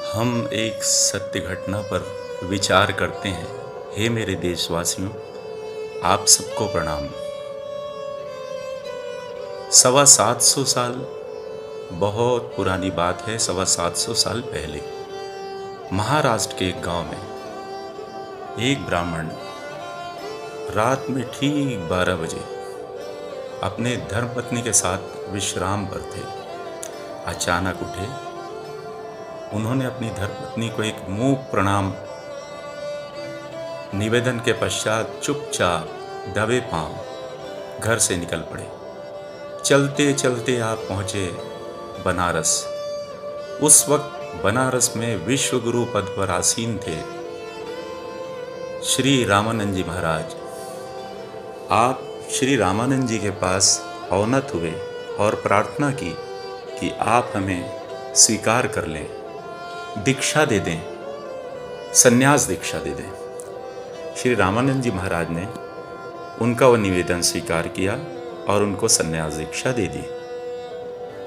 हम एक सत्य घटना पर विचार करते हैं। हे मेरे देशवासियों, आप सबको प्रणाम। 750 साल बहुत पुरानी बात है। 750 साल पहले महाराष्ट्र के एक गांव में एक ब्राह्मण रात में ठीक 12 बजे अपने धर्मपत्नी के साथ विश्राम पर थे। अचानक उठे। उन्होंने अपनी धर्मपत्नी को एक मूक प्रणाम निवेदन के पश्चात चुपचाप दबे पांव घर से निकल पड़े। चलते चलते आप पहुंचे बनारस। उस वक्त बनारस में विश्व गुरु पद पर आसीन थे श्री रामानंद जी महाराज। आप श्री रामानंद जी के पास अवनत हुए और प्रार्थना की कि आप हमें स्वीकार कर लें, दीक्षा दे दें, संन्यास दीक्षा दे दें। श्री रामानंद जी महाराज ने उनका वह निवेदन स्वीकार किया और उनको संन्यास दीक्षा दे दी।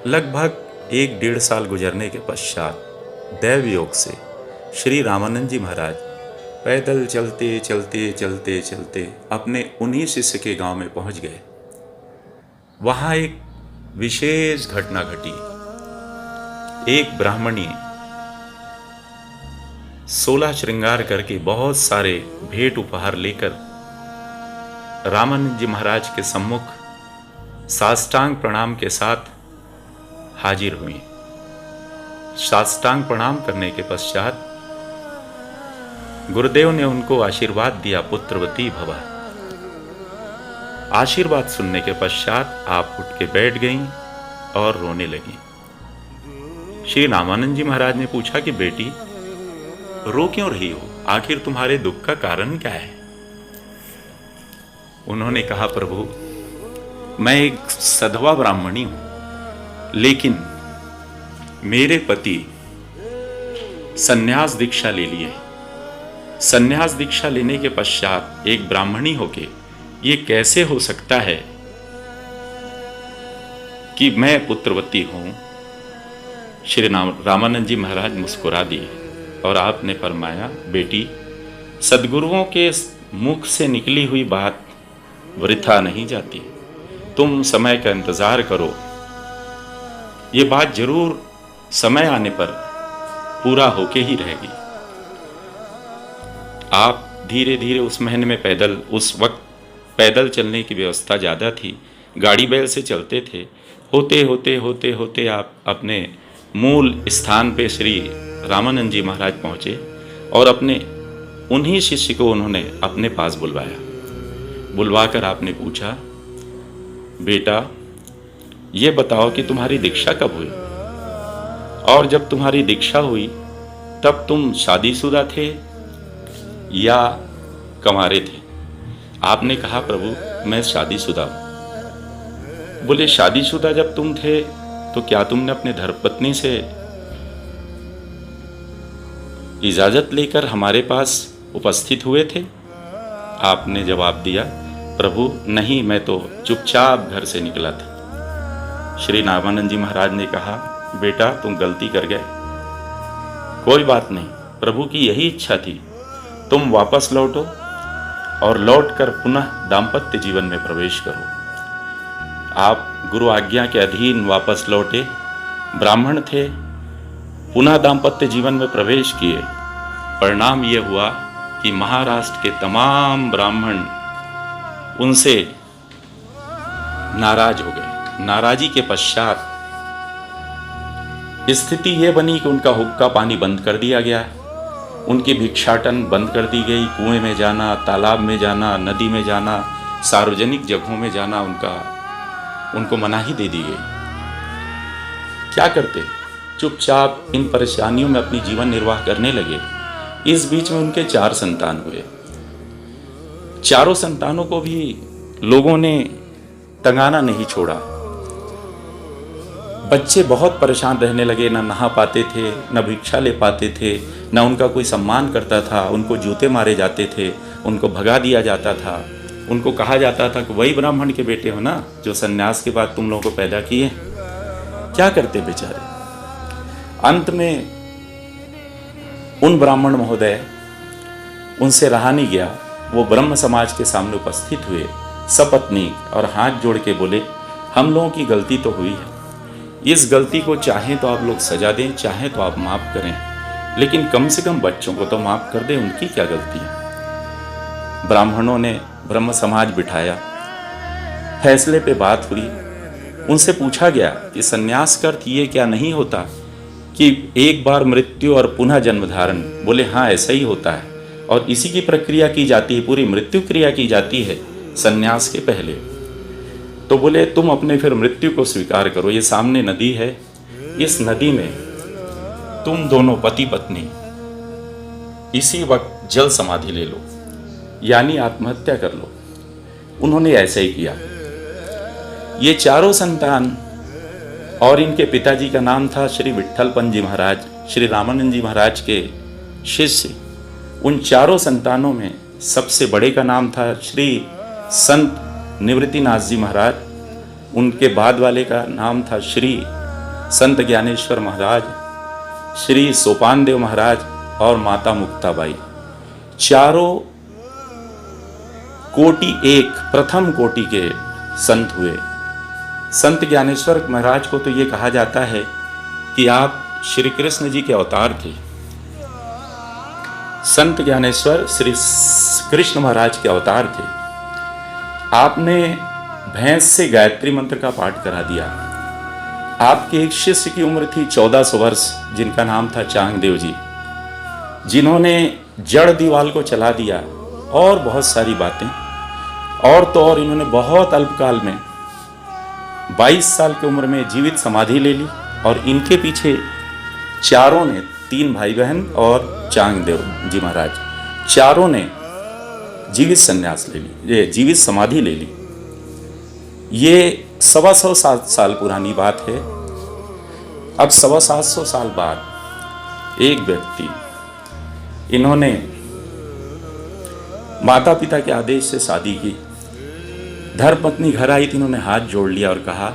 लगभग 1-1.5 साल गुजरने के पश्चात दैव योग से श्री रामानंद जी महाराज पैदल चलते चलते चलते चलते अपने उन्हीं शिष्य के गांव में पहुंच गए। वहां एक विशेष घटना घटी। एक ब्राह्मणी 16 श्रृंगार करके बहुत सारे भेंट उपहार लेकर रामानंद जी महाराज के सम्मुख साष्टांग प्रणाम के साथ हाजिर हुई। साष्टांग प्रणाम करने के पश्चात गुरुदेव ने उनको आशीर्वाद दिया, पुत्रवती भव। आशीर्वाद सुनने के पश्चात आप उठ के बैठ गईं और रोने लगी। श्री रामानंद जी महाराज ने पूछा कि बेटी, रो क्यों रही हो? आखिर तुम्हारे दुख का कारण क्या है? उन्होंने कहा, प्रभु, मैं एक सधवा ब्राह्मणी हूं, लेकिन मेरे पति संन्यास दीक्षा ले लिए। संन्यास दीक्षा लेने के पश्चात एक ब्राह्मणी होके ये कैसे हो सकता है कि मैं पुत्रवती हूं? श्री रामानंद जी महाराज मुस्कुरा दिए और आपने फरमाया, बेटी, सद्गुरुओं के मुख से निकली हुई बात वृथा नहीं जाती। तुम समय का इंतजार करो, ये बात जरूर समय आने पर पूरा होके ही रहेगी। आप धीरे धीरे उस महीने में उस वक्त पैदल चलने की व्यवस्था ज़्यादा थी, गाड़ी बैल से चलते थे। होते होते होते होते आप अपने मूल स्थान पे श्री रामानंद जी महाराज पहुँचे और अपने उन्हीं शिष्य को उन्होंने अपने पास बुलवाया। बुलवाकर आपने पूछा, बेटा, ये बताओ कि तुम्हारी दीक्षा कब हुई? और जब तुम्हारी दीक्षा हुई तब तुम शादीशुदा थे या कंवारे थे? आपने कहा, प्रभु, मैं शादीशुदा हूं। बोले, शादीशुदा जब तुम थे तो क्या तुमने अपने धर्मपत्नी से इजाजत लेकर हमारे पास उपस्थित हुए थे? आपने जवाब दिया, प्रभु, नहीं, मैं तो चुपचाप घर से निकला था। श्री रामानंद जी महाराज ने कहा, बेटा, तुम गलती कर गए। कोई बात नहीं, प्रभु की यही इच्छा थी, तुम वापस लौटो और लौटकर पुनः दाम्पत्य जीवन में प्रवेश करो। आप गुरु आज्ञा के अधीन वापस लौटे, ब्राह्मण थे, पुनः दाम्पत्य जीवन में प्रवेश किए। परिणाम ये हुआ कि महाराष्ट्र के तमाम ब्राह्मण उनसे नाराज हो गए। नाराजी के पश्चात स्थिति ये बनी कि उनका हुक्का पानी बंद कर दिया गया, उनकी भिक्षाटन बंद कर दी गई। कुएं में जाना, तालाब में जाना, नदी में जाना, सार्वजनिक जगहों में जाना उनको मनाही दे दी गई। क्या करते? चुपचाप इन परेशानियों में अपनी जीवन निर्वाह करने लगे। इस बीच में उनके 4 संतान हुए। चारों संतानों को भी लोगों ने तंगाना नहीं छोड़ा। बच्चे बहुत परेशान रहने लगे, ना नहा पाते थे, ना भिक्षा ले पाते थे, ना उनका कोई सम्मान करता था। उनको जूते मारे जाते थे, उनको भगा दिया जाता था। उनको कहा जाता था कि वही ब्राह्मण के बेटे हो ना जो सन्यास के बाद तुम लोगों को पैदा किए। क्या करते बेचारे। अंत में उन ब्राह्मण महोदय, उनसे रहा नहीं गया, वो ब्रह्म समाज के सामने उपस्थित हुए सपत्नीक और हाथ जोड़ के बोले, हम लोगों की गलती तो हुई है, इस गलती को चाहें तो आप लोग सजा दें, चाहें तो आप माफ़ करें, लेकिन कम से कम बच्चों को तो माफ़ कर दें, उनकी क्या गलती है। ब्राह्मणों ने ब्रह्म समाज बिठाया, फैसले पे बात हुई। उनसे पूछा गया कि सन्यास का अर्थ ये क्या नहीं होता कि एक बार मृत्यु और पुनः जन्म धारण? बोले हाँ, ऐसा ही होता है, और इसी की प्रक्रिया की जाती है, पूरी मृत्यु क्रिया की जाती है सन्यास के पहले। तो बोले तुम अपने फिर मृत्यु को स्वीकार करो, ये सामने नदी है, इस नदी में तुम दोनों पति पत्नी इसी वक्त जल समाधि ले लो, यानी आत्महत्या कर लो। उन्होंने ऐसे ही किया। ये चारों संतान, और इनके पिताजी का नाम था श्री विट्ठलपंत जी महाराज, श्री रामानंद जी महाराज के शिष्य। उन चारों संतानों में सबसे बड़े का नाम था श्री संत निवृत्तिनाथ जी महाराज, उनके बाद वाले का नाम था श्री संत ज्ञानेश्वर महाराज, श्री सोपान देव महाराज और माता मुक्ताबाई। चारों कोटि एक, प्रथम कोटि के संत हुए। संत ज्ञानेश्वर महाराज को तो ये कहा जाता है कि आप श्री कृष्ण जी के अवतार थे। संत ज्ञानेश्वर श्री कृष्ण महाराज के अवतार थे। आपने भैंस से गायत्री मंत्र का पाठ करा दिया। आपके एक शिष्य की उम्र थी 1400 वर्ष, जिनका नाम था चांगदेव जी, जिन्होंने जड़ दीवाल को चला दिया और बहुत सारी बातें। और तो और इन्होंने बहुत अल्पकाल में 22 साल की उम्र में जीवित समाधि ले ली, और इनके पीछे चारों ने, 3 भाई बहन और चांगदेव जी महाराज, चारों ने जीवित संन्यास ले ली, ये जीवित समाधि ले ली। ये 725 साल पुरानी बात है। अब 725 साल बाद एक व्यक्ति, इन्होंने माता पिता के आदेश से शादी की। धर्मपत्नी घर आई थी, इन्होंने हाथ जोड़ लिया और कहा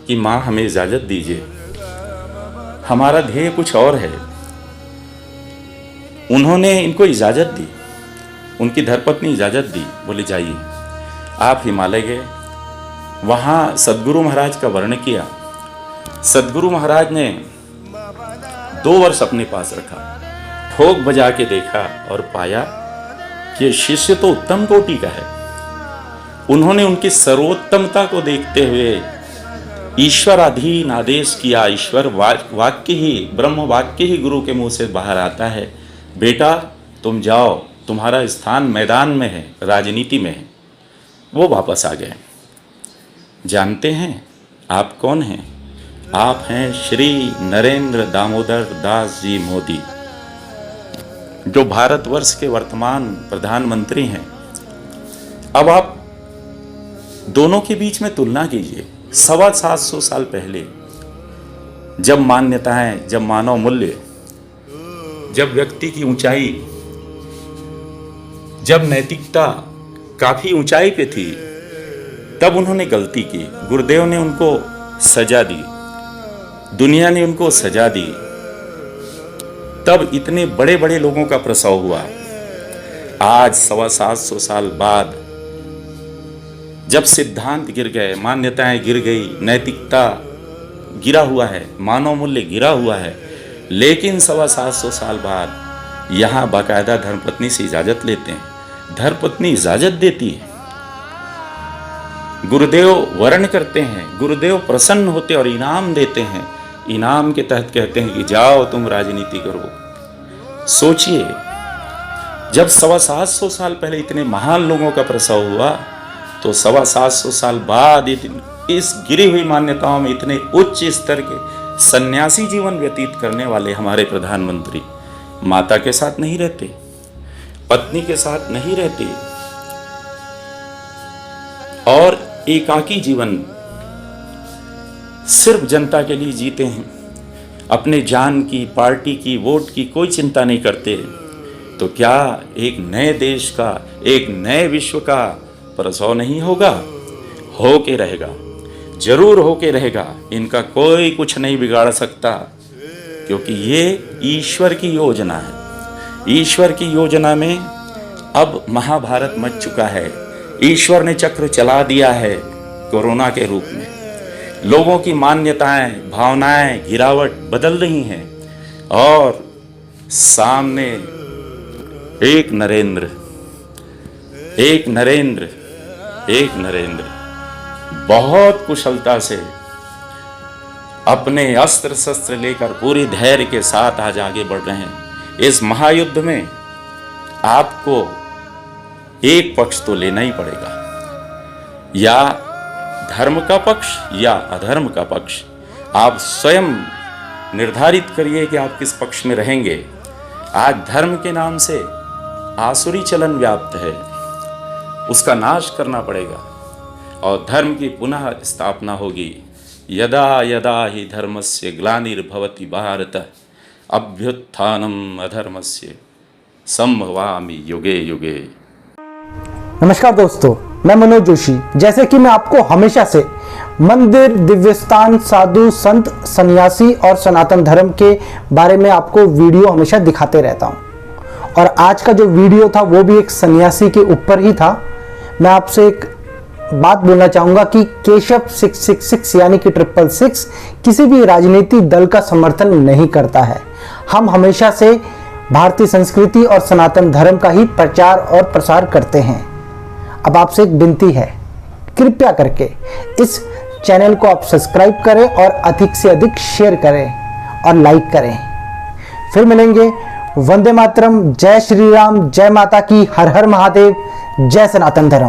कि माँ हमें इजाज़त दीजिए, हमारा ध्येय कुछ और है। उन्होंने इनको इजाज़त दी, उनकी धर्मपत्नी इजाज़त दी, बोले जाइए। आप हिमालय गए, वहाँ सद्गुरु महाराज का वर्ण किया। सद्गुरु महाराज ने 2 वर्ष अपने पास रखा, ठोक बजा के देखा और पाया कि शिष्य तो उत्तम कोटि का है। उन्होंने उनकी सर्वोत्तमता को देखते हुए ईश्वराधीन आदेश किया। ईश्वर वाक्य ही, ब्रह्म वाक्य ही गुरु के मुंह से बाहर आता है, बेटा तुम जाओ, तुम्हारा स्थान मैदान में है, राजनीति में है। वो वापस आ गए। जानते हैं आप कौन हैं? आप हैं श्री नरेंद्र दामोदर दास जी मोदी, जो भारतवर्ष के वर्तमान प्रधानमंत्री हैं। अब आप दोनों के बीच में तुलना कीजिए। 725 साल पहले जब मान्यताएं, जब मानव मूल्य, जब व्यक्ति की ऊंचाई, जब नैतिकता काफी ऊंचाई पे थी, तब उन्होंने गलती की। गुरुदेव ने उनको सजा दी, दुनिया ने उनको सजा दी। तब इतने बड़े बड़े लोगों का प्रसव हुआ। आज 725 साल बाद जब सिद्धांत गिर गए, मान्यताएं गिर गई, नैतिकता गिरा हुआ है, मानव मूल्य गिरा हुआ है, लेकिन 725 साल बाद यहाँ बाकायदा धर्मपत्नी से इजाजत लेते हैं। धर्मपत्नी इजाजत देती है, गुरुदेव वर्ण करते हैं, गुरुदेव प्रसन्न होते और इनाम देते हैं। इनाम के तहत कहते हैं कि जाओ तुम राजनीति करो। सोचिए, जब 725 साल पहले इतने महान लोगों का प्रसव हुआ, तो 725 साल बाद इस गिरी हुई मान्यताओं में इतने उच्च स्तर के सन्यासी जीवन व्यतीत करने वाले हमारे प्रधानमंत्री माता के साथ नहीं रहते, पत्नी के साथ नहीं रहते, और एकाकी जीवन सिर्फ जनता के लिए जीते हैं। अपने जान की, पार्टी की, वोट की कोई चिंता नहीं करते। तो क्या एक नए देश का, एक नए विश्व का प्रसव नहीं होगा? हो के रहेगा, जरूर हो के रहेगा। इनका कोई कुछ नहीं बिगाड़ सकता। क्योंकि ये ईश्वर की योजना है। ईश्वर की योजना में अब महाभारत मच चुका है। ईश्वर ने चक्र चला दिया है कोरोना के रूप में। लोगों की मान्यताएं, भावनाएं, गिरावट बदल रही हैं और सामने एक नरेंद्र बहुत कुशलता से अपने अस्त्र शस्त्र लेकर पूरी धैर्य के साथ आज आगे बढ़ रहे हैं। इस महायुद्ध में आपको एक पक्ष तो लेना ही पड़ेगा, या धर्म का पक्ष या अधर्म का पक्ष। आप स्वयं निर्धारित करिए कि आप किस पक्ष में रहेंगे। आज धर्म के नाम से आसुरी चलन व्याप्त है, उसका नाश करना पड़ेगा और धर्म की पुनः स्थापना होगी। यदा यदा हि धर्मस्य ग्लानिर्भवति भारत अभ्युत्थानम् अधर्मस्य संभवामि युगे युगे। नमस्कार दोस्तों, मैं मनोज जोशी। जैसे कि मैं आपको हमेशा से मंदिर, दिव्यस्थान, साधु, संत, सन्यासी और सनातन धर्म के बारे में आपको वीडियो हमेशा दिखाते रहता हूं, और आज का जो वीडियो था वो भी एक सन्यासी के ऊपर ही था। मैं आपसे एक बात बोलना चाहूंगा कि केशव 666 यानी कि 666 किसी भी राजनीतिक दल का समर्थन नहीं करता है। हम हमेशा से भारतीय संस्कृति और सनातन धर्म का ही प्रचार और प्रसार करते हैं। अब आपसे एक विनती है, कृपया करके इस चैनल को आप सब्सक्राइब करें और अधिक से अधिक शेयर करें और लाइक करें। फिर मिलेंगे। वंदे मातरम। जय श्री राम, जय माता की, हर हर महादेव, जय सनातन धर्म।